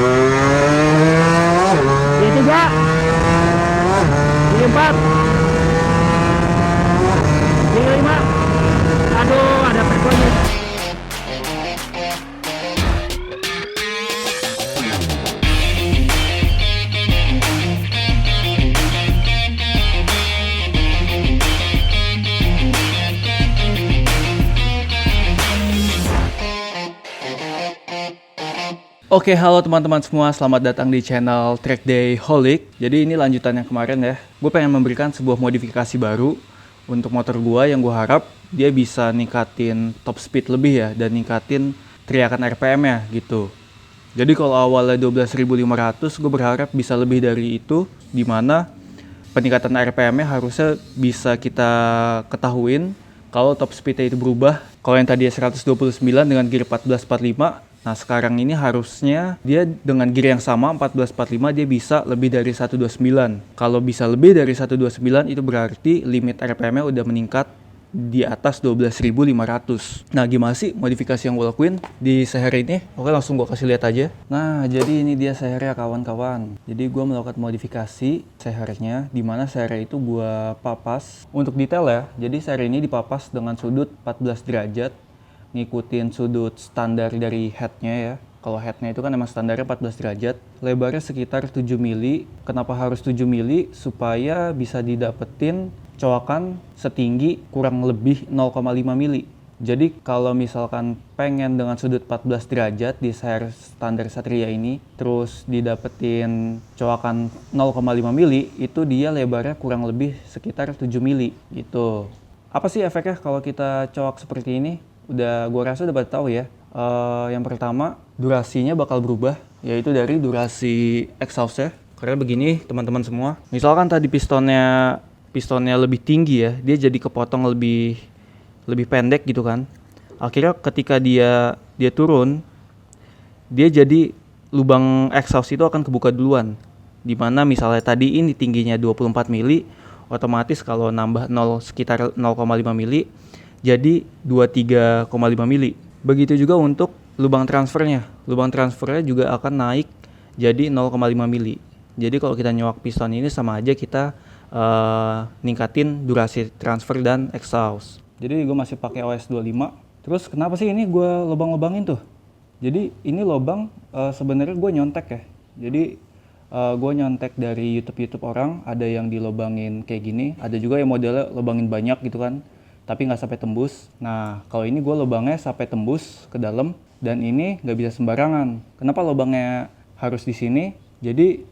Gigi 3, gigi 4, gigi 5. Aduh, ada perkunya. Oke, halo teman-teman semua, selamat datang di channel Trackdayholic. Jadi ini lanjutan yang kemarin ya. Gue pengen memberikan sebuah modifikasi baru untuk motor gue yang gue harap dia bisa ningkatin top speed lebih ya, dan ningkatin teriakan RPM ya gitu. Jadi kalau awalnya 12.500, gue berharap bisa lebih dari itu, dimana peningkatan RPM-nya harusnya bisa kita ketahuin kalau top speed-nya itu berubah. Kalau yang tadi 129 dengan gear 1445, nah sekarang ini harusnya dia dengan gear yang sama 1445 dia bisa lebih dari 129. Kalau bisa lebih dari 129 itu berarti limit RPM-nya udah meningkat di atas 12.500. Nah gimana sih modifikasi yang gue lakuin di seher ini? Oke, langsung gue kasih lihat aja. Nah jadi ini dia sehernya kawan-kawan. Jadi gue melakukan modifikasi sehernya, dimana sehernya itu gue papas untuk detail ya. Jadi seher ini dipapas dengan sudut 14 derajat, ngikutin sudut standar dari headnya ya. Kalau headnya itu kan emang standarnya 14 derajat, lebarnya sekitar 7 mili. Kenapa harus 7 mili? Supaya bisa didapetin coakan setinggi kurang lebih 0,5 mili. Jadi kalau misalkan pengen dengan sudut 14 derajat di seher standar Satria ini, terus didapetin coakan 0,5 mili, itu dia lebarnya kurang lebih sekitar 7 mili gitu. Apa sih efeknya kalau kita coak seperti ini? Gue rasa udah pada tahu ya. Yang pertama, durasinya bakal berubah, yaitu dari durasi exhaustnya. Karena begini teman-teman semua, misalkan tadi pistonnya lebih tinggi ya, dia jadi kepotong lebih pendek gitu kan. Akhirnya ketika dia turun, dia jadi lubang exhaust itu akan kebuka duluan. Dimana misalnya tadi ini tingginya 24 mili, otomatis kalau nambah 0 sekitar 0,5 mili, jadi 23,5 mili. Begitu juga untuk lubang transfernya. Lubang transfernya juga akan naik jadi 0,5 mili. Jadi kalau kita nyuak piston ini sama aja kita ningkatin durasi transfer dan exhaust. Jadi gue masih pakai OS 25. Terus kenapa sih ini gue lubang-lubangin tuh? Jadi ini lubang sebenarnya gue nyontek ya. Jadi gue nyontek dari YouTube orang, ada yang dilobangin kayak gini, ada juga yang modelnya lubangin banyak gitu kan, tapi nggak sampai tembus. Nah kalau ini gue lubangnya sampai tembus ke dalam, dan ini nggak bisa sembarangan. Kenapa lubangnya harus di sini? Jadi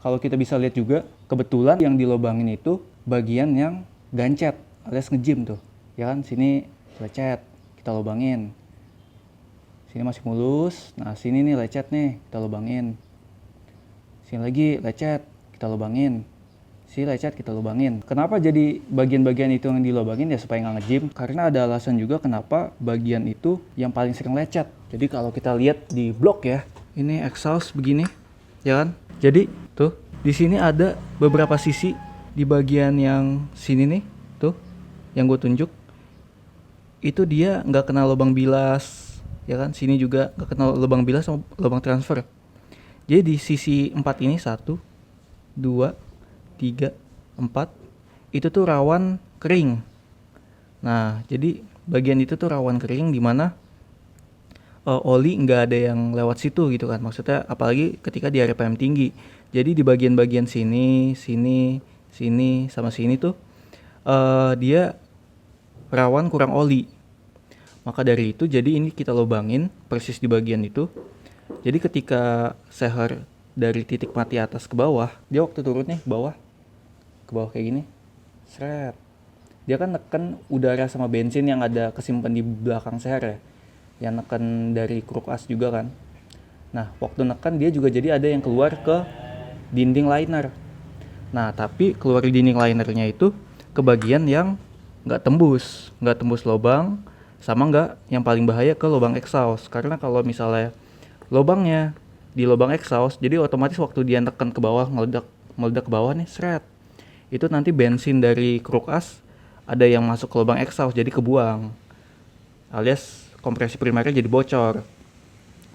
kalau kita bisa lihat juga, kebetulan yang dilobangin itu bagian yang gancet alias ngejim tuh, ya kan. Sini lecet, kita lobangin. Sini masih mulus. Nah sini nih lecet nih, kita lobangin. Sini lagi lecet, kita lobangin. Sini lecet, kita lubangin. Kenapa jadi bagian-bagian itu yang dilobangin? Ya supaya nggak ngejim. Karena ada alasan juga kenapa bagian itu yang paling sering lecet. Jadi kalau kita lihat di blok ya, ini exhaust begini, ya kan. Jadi tuh di sini ada beberapa sisi di bagian yang sini nih, tuh yang gue tunjuk. Itu dia nggak kena lubang bilas, ya kan. Sini juga nggak kena lubang bilas sama lubang transfer. Jadi di sisi 4 ini 1, 2, 3, 4 itu tuh rawan kering. Nah jadi bagian itu tuh rawan kering, dimana oli nggak ada yang lewat situ gitu kan. Maksudnya apalagi ketika di RPM tinggi. Jadi di bagian-bagian sini sama sini tuh dia rawan kurang oli. Maka dari itu jadi ini kita lubangin persis di bagian itu. Jadi ketika seher dari titik mati atas ke bawah, dia waktu turunnya ke bawah kayak gini, seret, dia kan neken udara sama bensin yang ada kesimpan di belakang seher ya, yang neken dari kruk as juga kan. Nah waktu neken dia juga jadi ada yang keluar ke dinding liner. Nah tapi keluar di dinding linernya itu ke bagian yang nggak tembus lubang, sama nggak yang paling bahaya ke lubang exhaust. Karena kalau misalnya lubangnya di lubang exhaust, jadi otomatis waktu dia neken ke bawah, meledak ke bawah nih, seret, itu nanti bensin dari kruk as ada yang masuk ke lubang exhaust, jadi kebuang, alias kompresi primernya jadi bocor.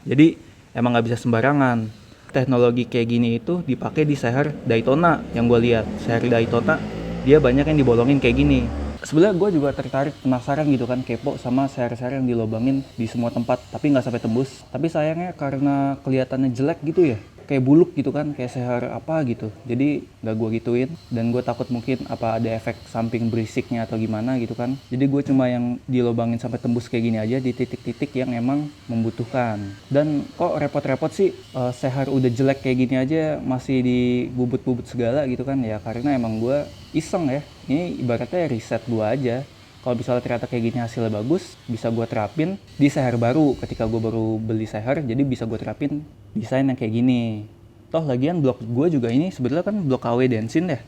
Jadi emang nggak bisa sembarangan. Teknologi kayak gini itu dipakai di seher Daytona yang gue lihat. Seher Daytona dia banyak yang dibolongin kayak gini. Sebenarnya gue juga tertarik, penasaran gitu kan, kepo sama seher-seher yang dilobangin di semua tempat, tapi nggak sampai tembus. Tapi sayangnya karena kelihatannya jelek gitu ya, kayak buluk gitu kan, kayak seher apa gitu. Jadi nggak gue gituin, dan gue takut mungkin apa ada efek samping berisiknya atau gimana gitu kan. Jadi gue cuma yang dilobangin sampai tembus kayak gini aja di titik-titik yang emang membutuhkan. Dan kok repot-repot sih, seher udah jelek kayak gini aja masih dibubut-bubut segala gitu kan ya, karena emang gue iseng ya. Ini ibaratnya riset gue aja. Kalau misalnya ternyata kayak gini hasilnya bagus, bisa gue terapin di seher baru ketika gue baru beli seher, jadi bisa gue terapin desain yang kayak gini. Toh lagian blok gue juga ini sebenarnya kan blok KW Densin ya.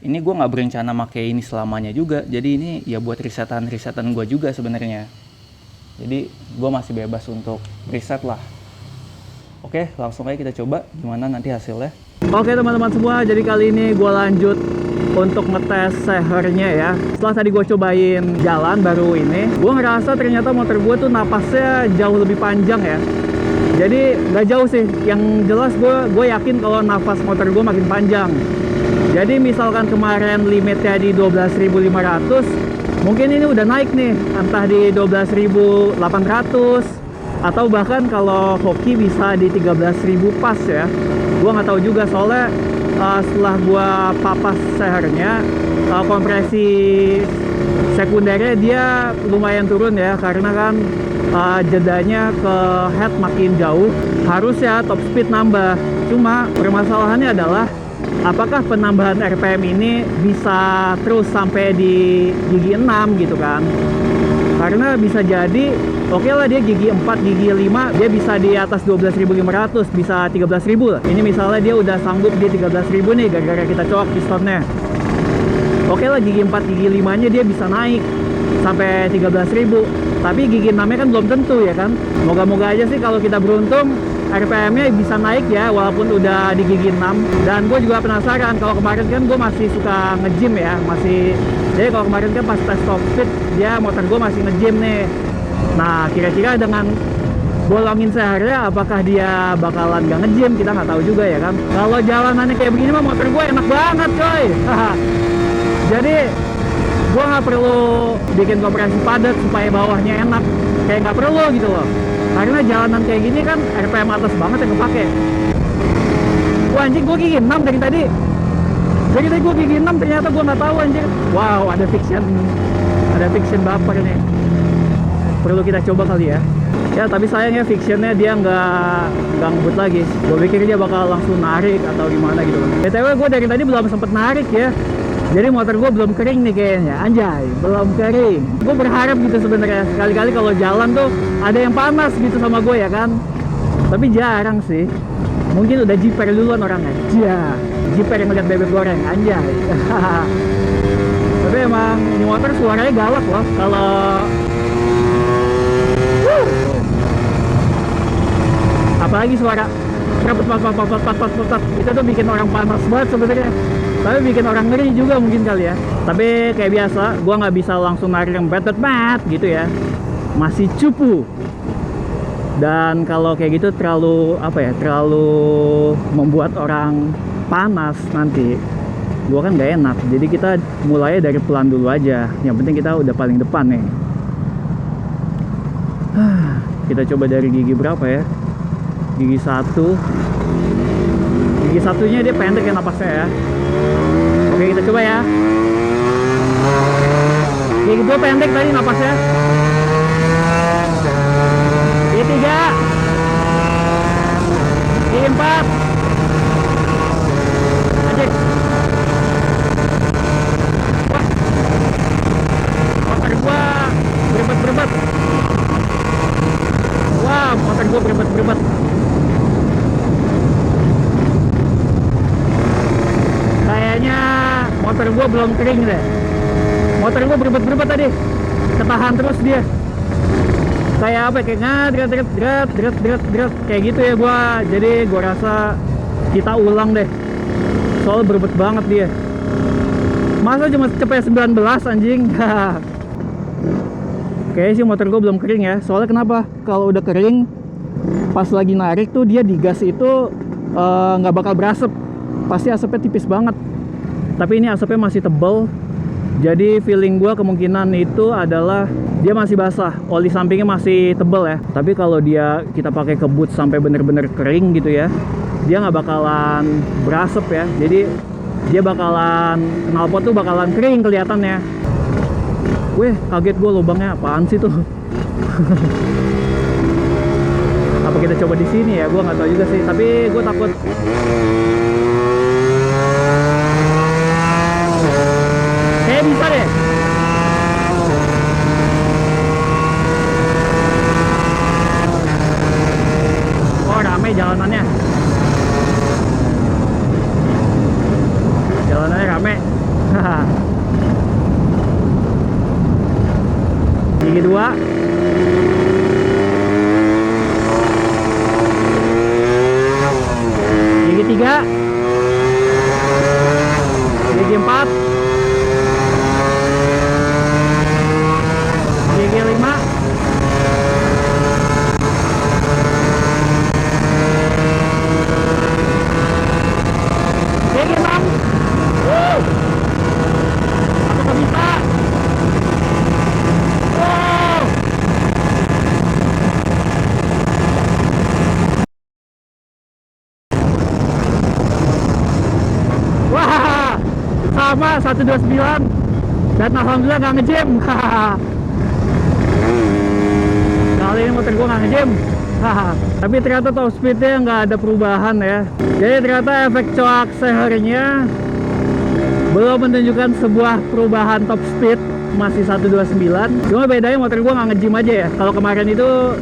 Ini gue nggak berencana pakai ini selamanya juga, jadi ini ya buat risetan gue juga sebenarnya. Jadi gue masih bebas untuk riset lah. Oke, langsung aja kita coba gimana nanti hasilnya. Oke teman-teman semua, jadi kali ini gue lanjut untuk ngetes sehernya ya. Setelah tadi gue cobain jalan baru ini, gue ngerasa ternyata motor gue tuh napasnya jauh lebih panjang ya. Jadi nggak jauh sih, yang jelas gue yakin kalau nafas motor gue makin panjang. Jadi misalkan kemarin limitnya di 12.500, mungkin ini udah naik nih, entah di 12.800 atau bahkan kalau hoki bisa di 13.000 pas ya. Gue nggak tahu juga soalnya setelah gua papas sehernya, kompresi sekundernya dia lumayan turun ya, karena kan jedanya ke head makin jauh, harusnya top speed nambah. Cuma permasalahannya adalah apakah penambahan RPM ini bisa terus sampai di gigi 6 gitu kan. Karena bisa jadi oke lah dia gigi 4, gigi 5 dia bisa di atas 12.500, bisa 13.000 lah. Ini misalnya dia udah sanggup di 13.000 nih gara-gara kita coak pistonnya. Oke lah gigi 4, gigi 5 nya dia bisa naik sampai 13.000. Tapi gigi 6 nya kan belum tentu ya kan. Moga-moga aja sih kalau kita beruntung RPM nya bisa naik ya walaupun udah di gigi 6. Dan gue juga penasaran, kalau kemarin kan gue masih suka nge-gym ya, jadi kalau kemarin kan pas tes top speed dia motor gue masih nge-gym nih. Nah kira-kira dengan bolongin sehernya apakah dia bakalan gak nge-gym, kita nggak tahu juga ya kan. Kalau jalanannya kayak begini mah motor gue enak banget coy. Jadi gue nggak perlu bikin kompresi padat supaya bawahnya enak, kayak nggak perlu gitu loh. Karena jalanan kayak gini kan RPM atas banget yang kepake. Wah anjing, gue gigi 6 dari tadi. Dari tadi gue gigi 6, ternyata gue nggak tahu anjing. Wow, ada fiction baper nih. Perlu kita coba kali ya. Ya tapi sayangnya fictionnya dia nggak ngebut lagi. Gue pikir dia bakal langsung narik atau gimana gitu. BTW gue dari tadi belum sempet narik ya. Jadi motor gue belum kering nih kayaknya, anjay, belum kering. Gue berharap gitu sebenarnya sekali-kali kalau jalan tuh ada yang panas gitu sama gue ya kan. Tapi jarang sih. Mungkin udah jiper duluan orangnya. Ya, jiper yang ngeliat bebek goreng, anjay. Tapi emang ini motor suaranya galak loh. Kalau apalagi suara itu tuh bikin orang panas banget sebenarnya. Tapi bikin orang ngeri juga mungkin kali ya. Tapi kayak biasa, gua nggak bisa langsung narik yang bet gitu ya. Masih cupu. Dan kalau kayak gitu terlalu membuat orang panas nanti. Gua kan nggak enak. Jadi kita mulai dari pelan dulu aja. Yang penting kita udah paling depan nih. Kita coba dari gigi berapa ya? Gigi 1. Gigi satunya dia pendek ya napasnya ya. Oke kita coba ya. Gigi 2 pendek tadi napasnya. Gigi 3. Gigi 4. Anjir. Wah, motor gua berebet. Wah, motor gua berebet. Kayaknya motor gue belum kering deh. Motor gue berebet tadi, ketahan terus dia. Kayak apa? Kayak dret kayak gitu ya gue. Jadi gue rasa kita ulang deh. Soalnya berebet banget dia. Masa cuma cepet 19 anjing. Kayaknya sih motor gue belum kering ya. Soalnya kenapa? Kalau udah kering pas lagi narik tuh dia digas itu nggak bakal berasap, pasti asapnya tipis banget. Tapi ini asapnya masih tebal, jadi feeling gua kemungkinan itu adalah dia masih basah, oli sampingnya masih tebal ya. Tapi kalau kita pakai ke boot sampai bener-bener kering gitu ya, dia nggak bakalan berasap ya. Jadi dia bakalan, knalpot tuh bakalan kering kelihatannya. Weh, kaget gue, lubangnya apaan sih tuh? Apa kita coba di sini ya? Gue nggak tahu juga sih. Tapi gue takut. Kayak bisa deh. Oh, rame jalanannya. Jalanannya rame. Gigi 2, gigi 3, gigi 4, gigi 5, gigi 6. Apa bisa? Wah, sama 129 dan alhamdulillah nggak nge-jam. Kali ini motor gua nggak nge-jam. Tapi ternyata top speednya nggak ada perubahan ya. Jadi ternyata efek coak sehernya belum menunjukkan sebuah perubahan top speed, masih 129. Cuma bedanya motor gua nggak nge-jam aja ya. Kalau kemarin itu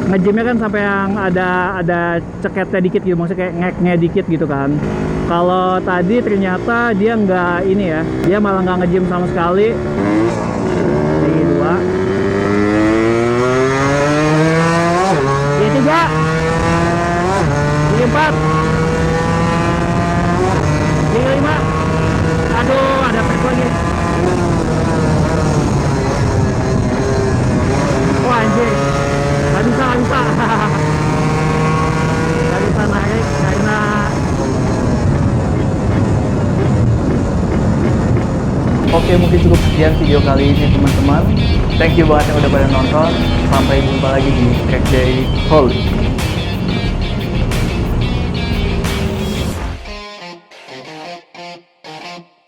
nge-jamnya kan sampai yang ada ceketnya dikit gitu, maksudnya kayak ngeknya dikit gitu kan. Kalau tadi ternyata dia nggak ini ya, dia malah nggak nge-jam sama sekali. Gigi 2, gigi 3, gigi 4, gigi 5. Aduh, ada trek lagi. Wah anjir, nggak bisa nggak bisa naik karena oke, mungkin cukup sekian video kali ini teman-teman. Thank you banget yang udah pada nonton. Sampai jumpa lagi di Track Day Holy.